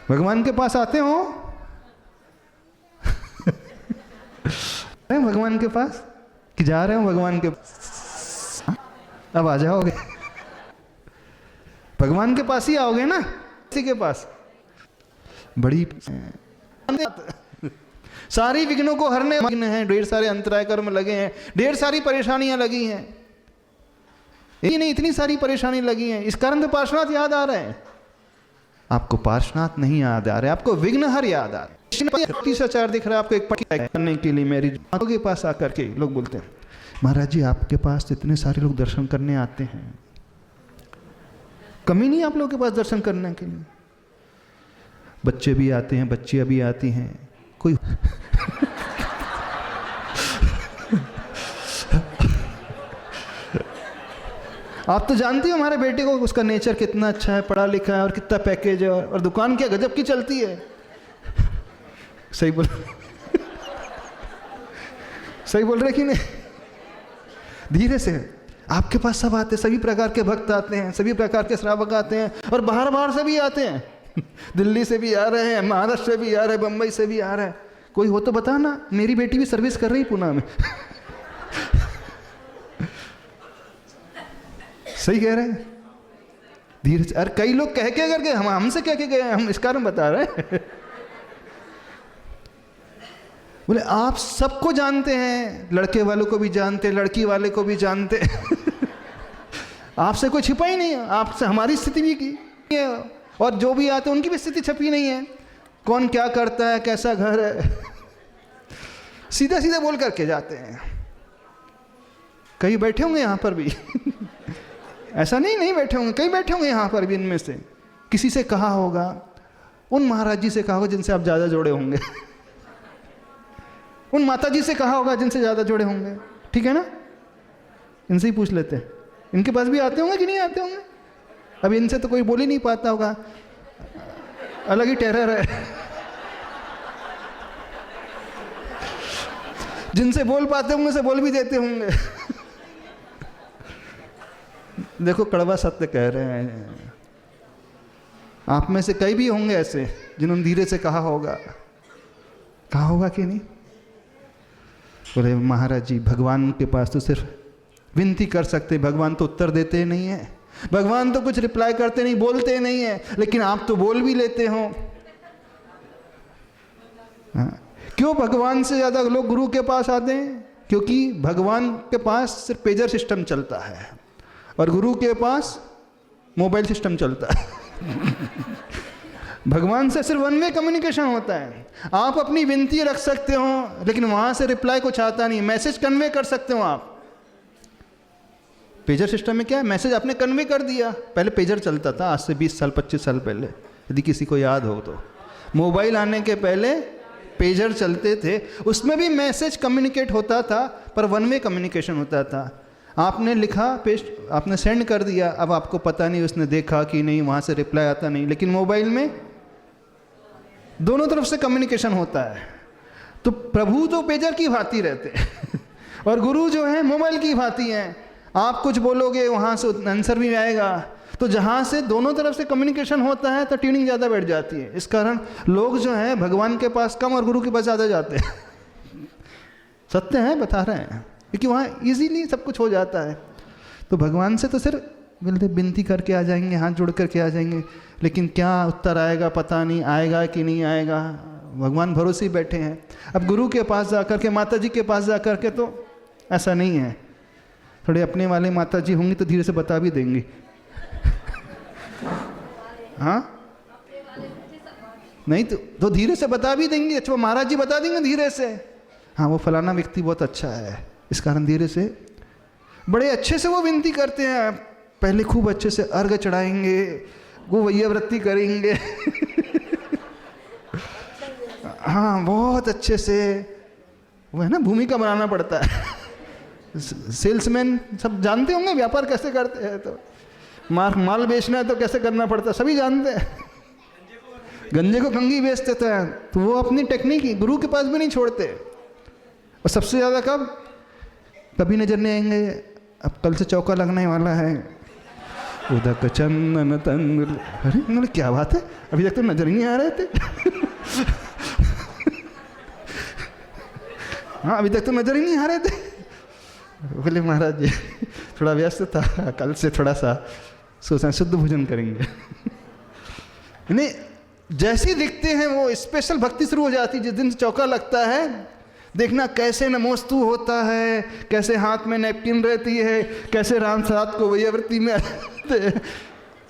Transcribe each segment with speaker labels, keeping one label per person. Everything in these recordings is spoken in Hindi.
Speaker 1: भगवान के पास आते हो? भगवान के पास कि जा रहे हो भगवान के पास? अब आ जाओगे, भगवान के पास ही आओगे ना, किसी के पास। बड़ी सारी विघ्नों को हरने विघ्न हैं, ढेर सारे अंतराय कर्म लगे हैं, ढेर सारी परेशानियां लगी हैं, यही नहीं इतनी सारी परेशानी लगी हैं। इस कारण तो पार्श्वनाथ याद आ रहे हैं। आपको पार्श्वनाथ नहीं याद आ रहे, आपको विघ्नहर याद आ रहे। तीसरा दिख रहा है आपको एक पट्टी करने के लिए। मेरी के पास आकर के लोग बोलते हैं, महाराज जी आपके पास इतने सारे लोग दर्शन करने आते हैं, कमी नहीं आप लोगों के पास दर्शन करने के लिए? बच्चे भी आते हैं, बच्चियां भी आती हैं, कोई आप तो जानती हो हमारे बेटे को, उसका नेचर कितना अच्छा है, पढ़ा लिखा है और कितना पैकेज है, और दुकान क्या गजब की चलती है। सही बोल सही बोल रहे कि नहीं? धीरे से आपके पास सब आते हैं, सभी प्रकार के भक्त आते हैं, सभी प्रकार के श्रावक आते हैं, और बाहर बाहर से भी आते हैं। दिल्ली से भी आ रहे हैं, महाराष्ट्र से भी आ रहे हैं, बम्बई से भी आ रहे हैं। कोई हो तो बताना, मेरी बेटी भी सर्विस कर रही पुणे में। सही कह रहे हैं? धीरे से। अरे कई लोग कह के करके हमसे कह के गए, हम इस कारण बता रहे हैं। बोले आप सबको जानते हैं, लड़के वालों को भी जानते हैं, लड़की वाले को भी जानते हैं। आपसे कोई छिपा ही नहीं है, आपसे हमारी स्थिति भी की है, और जो भी आते हैं उनकी भी स्थिति छपी नहीं है, कौन क्या करता है, कैसा घर है, सीधा सीधा बोल करके जाते हैं। कई बैठे होंगे यहाँ पर भी। ऐसा नहीं बैठे होंगे, कई बैठे होंगे यहाँ पर भी। इनमें से किसी से कहा होगा, उन महाराज जी से कहा होगा जिनसे आप ज़्यादा जुड़े होंगे, उन माता जी से कहा होगा जिनसे ज़्यादा जुड़े होंगे, ठीक है ना? इनसे ही पूछ लेते हैं, इनके पास भी आते होंगे कि नहीं आते होंगे? अब इनसे तो कोई बोल ही नहीं पाता होगा, अलग ही टेरर है। जिनसे बोल पाते होंगे से बोल भी देते होंगे। देखो कड़वा सत्य कह रहे हैं। आप में से कई भी होंगे ऐसे जिन्होंने धीरे से कहा होगा कि नहीं? बोले महाराज जी भगवान के पास तो सिर्फ विनती कर सकते, भगवान तो उत्तर देते नहीं है, भगवान तो कुछ रिप्लाई करते नहीं, बोलते नहीं है, लेकिन आप तो बोल भी लेते हो। क्यों भगवान से ज़्यादा लोग गुरु के पास आते हैं? क्योंकि भगवान के पास सिर्फ पेजर सिस्टम चलता है और गुरु के पास मोबाइल सिस्टम चलता है। भगवान से सिर्फ वन वे कम्युनिकेशन होता है। आप अपनी विनती रख सकते हो, लेकिन वहां से रिप्लाई कुछ आता नहीं। मैसेज कन्वे कर सकते हो आप। पेजर सिस्टम में क्या है, मैसेज आपने कन्वे कर दिया। पहले पेजर चलता था, आज से 20 साल 25 साल पहले, यदि किसी को याद हो तो। मोबाइल आने के पहले पेजर चलते थे, उसमें भी मैसेज कम्युनिकेट होता था, पर वन वे कम्युनिकेशन होता था। आपने लिखा, पेस्ट, आपने सेंड कर दिया, अब आपको पता नहीं उसने देखा कि नहीं, वहाँ से रिप्लाई आता नहीं। लेकिन मोबाइल में दोनों तरफ से कम्युनिकेशन होता है। तो प्रभु तो पेजर की भांति रहते हैं और गुरु जो है मोबाइल की भांति हैं। आप कुछ बोलोगे वहाँ से आंसर भी आएगा। तो जहाँ से दोनों तरफ से कम्युनिकेशन होता है तो ट्यूनिंग ज़्यादा बैठ जाती है। इस कारण लोग जो हैं भगवान के पास कम और गुरु के पास ज़्यादा जाते हैं। सत्य है, बता रहे हैं, क्योंकि वहाँ इजीली सब कुछ हो जाता है। तो भगवान से तो सिर्फ मिलते विनती करके आ जाएंगे, हाथ जोड़ करके आ जाएंगे, लेकिन क्या उत्तर आएगा पता नहीं, आएगा कि नहीं आएगा। भगवान भरोसे ही बैठे हैं। अब गुरु के पास जाकर के, माता जी के पास जाकर के तो ऐसा नहीं है। थोड़े अपने वाले माता जी होंगी तो धीरे से बता भी देंगी। हाँ नहीं तो धीरे से बता भी देंगे। अच्छा वो महाराज जी बता देंगे धीरे से, हाँ वो फलाना व्यक्ति बहुत अच्छा है, इस कारण धीरे से बड़े अच्छे से वो विनती करते हैं। पहले खूब अच्छे से अर्घ चढ़ाएंगे, वो वैयावृत्ति करेंगे। हाँ बहुत अच्छे से, वो है ना, भूमिका बनाना पड़ता है। सेल्समैन सब जानते होंगे व्यापार कैसे करते हैं। तो माल बेचना है तो कैसे करना पड़ता है, सभी जानते हैं। गंजे को कंघी बेचते थे, तो वो अपनी टेक्निक गुरु के पास भी नहीं छोड़ते। और सबसे ज़्यादा कभी नजर नहीं आएंगे, अब कल से चौका लगने वाला है। उदक चंदन तन। अरे उन्होंने क्या बात है, अभी तक तो नजर ही नहीं आ रहे थे। हाँ अभी तक तो नजर ही नहीं आ रहे थे। बोले महाराज जी थोड़ा व्यस्त था, कल से थोड़ा सा सोचा शुद्ध भोजन करेंगे। नहीं, जैसे दिखते हैं वो स्पेशल भक्ति शुरू हो जाती है। जिस दिन चौका लगता है, देखना कैसे नमोस्तु होता है, कैसे हाथ में नैपकिन रहती है, कैसे राम साथ को वैयावृत्ति में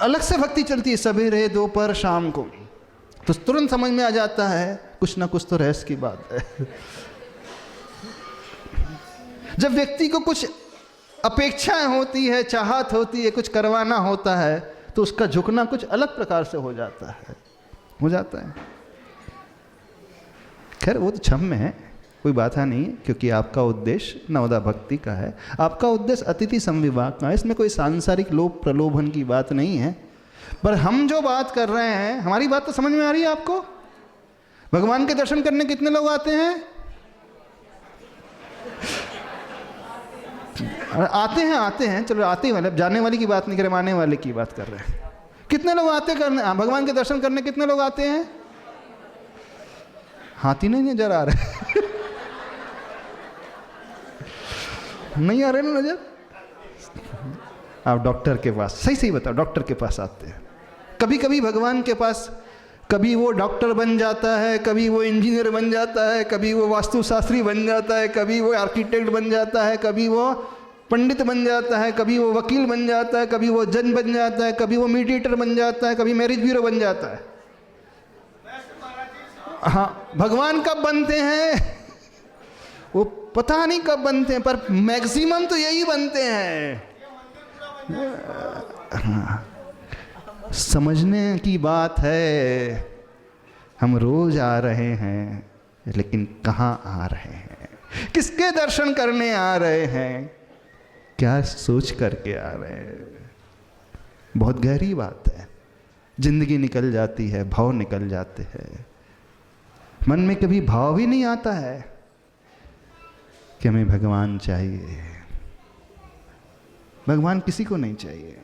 Speaker 1: अलग से भक्ति चलती है सवेरे दोपहर शाम को। तो तुरंत समझ में आ जाता है कुछ ना कुछ तो रहस्य की बात है। जब व्यक्ति को कुछ अपेक्षाएं होती है, चाहत होती है, कुछ करवाना होता है, तो उसका झुकना कुछ अलग प्रकार से हो जाता है। खैर वो तो क्षम्य है, कोई बात नहीं है, क्योंकि आपका उद्देश्य नवदा भक्ति का है, आपका उद्देश्य अतिथि संविवाह का है। इसमें कोई सांसारिक लोभ प्रलोभन की बात नहीं है। पर हम जो बात कर रहे हैं, हमारी बात तो समझ में आ रही है आपको? भगवान के दर्शन करने कितने लोग आते हैं? आते हैं, चलो आते ही, मतलब जाने वाली की बात नहीं कर रहे, आने वाले की बात कर रहे हैं। कितने लोग आते करने, भगवान के दर्शन करने कितने लोग आते हैं? हाथी नहीं नजर आ रहे। नहीं आ रहे ना नजर? आप डॉक्टर के पास, सही बताओ, डॉक्टर के पास आते हैं। कभी कभी भगवान के पास, कभी वो डॉक्टर बन जाता है, कभी वो इंजीनियर बन जाता है, कभी वो वास्तुशास्त्री बन जाता है, कभी वो आर्किटेक्ट बन जाता है, कभी वो पंडित बन जाता है, कभी वो वकील बन जाता है, कभी वो जज बन जाता है, कभी वो मीडिएटर बन जाता है, कभी मैरिज ब्यूरो बन जाता है। हाँ, भगवान कब बनते हैं वो पता नहीं कब बनते हैं, पर मैक्सिमम तो यही बनते हैं। हाँ, समझने की बात है। हम रोज आ रहे हैं, लेकिन कहाँ आ रहे हैं, किसके दर्शन करने आ रहे हैं, क्या सोच करके आ रहे हैं? बहुत गहरी बात है। जिंदगी निकल जाती है, भाव निकल जाते हैं, मन में कभी भाव भी नहीं आता है कि हमें भगवान चाहिए। भगवान किसी को नहीं चाहिए।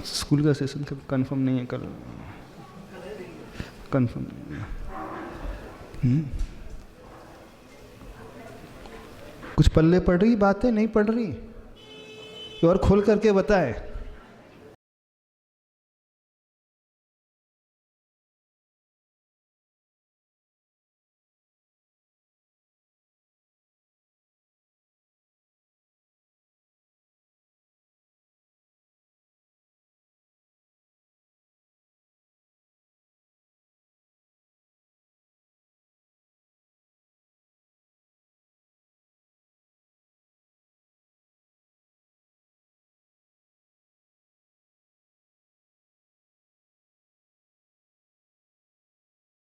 Speaker 1: स्कूल का सेशन कब कंफर्म नहीं है? कल कंफर्म नहीं है। कुछ पल्ले पड़ रही बातें, नहीं पड़ रही? और खोल करके बताए।